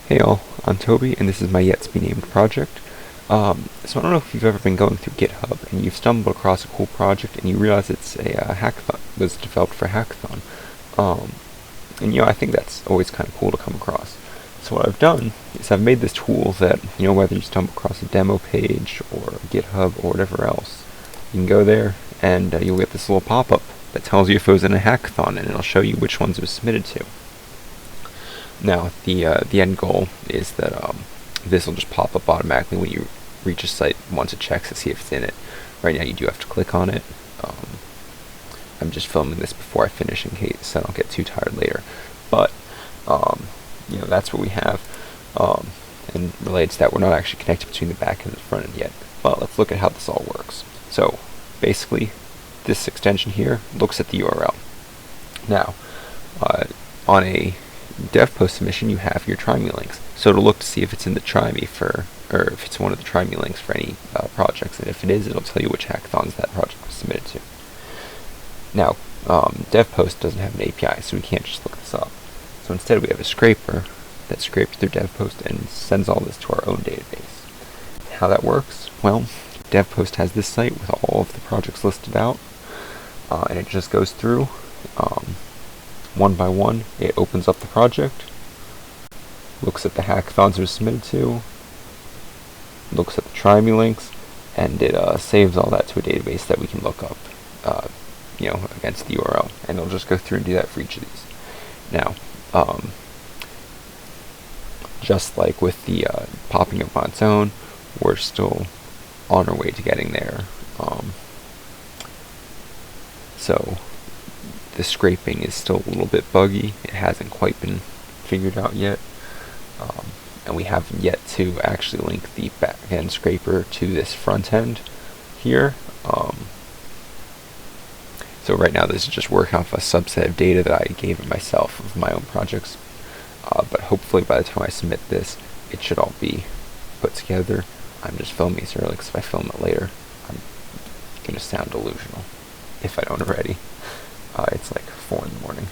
Hey all, I'm Toby, and this is my yet-to-be-named project. So I don't know if you've ever been going through GitHub and you've stumbled across a cool project and you realize it's a hackathon, was developed for Hackathon. Um, and I think that's always kind of cool to come across. So what I've done is I've made this tool that, whether you stumble across a demo page or GitHub or whatever else, you can go there and you'll get this little pop-up that tells you if it was in a hackathon, and it'll show you which ones it was submitted to. Now, the end goal is that this will just pop up automatically when you reach a site once it checks to see if it's in it. Right now, you do have to click on it. I'm just filming this before I finish in case I don't get too tired later. But that's what we have. And related to that, we're not actually connected between the back end and the front end yet. But let's look at how this all works. So basically, this extension here looks at the URL. Now, on a dev post submission, you have your try me links. So it'll look to see if it's in the try me or if it's one of the try me links for any projects. And if it is, it'll tell you which hackathons that project was submitted to. Now, dev post doesn't have an API, so we can't just look this up. So instead, we have a scraper that scrapes through dev post and sends all this to our own database. How that works? Well, dev post has this site with all of the projects listed out, and it just goes through one by one. It opens up the project, looks at the hackathons it was submitted to, looks at the try me links, and it saves all that to a database that we can look up, against the URL, and it'll just go through and do that for each of these. Now, just like with the popping up on its own, we're still on our way to getting there. So the scraping is still a little bit buggy. It hasn't quite been figured out yet. And we haven't yet to actually link the back-end scraper to this front end here. So right now this is just working off a subset of data that I gave it myself of my own projects. But hopefully by the time I submit this, it should all be put together. I'm just filming this early because if I film it later, I'm going to sound delusional, if I don't already. It's like 4 in the morning.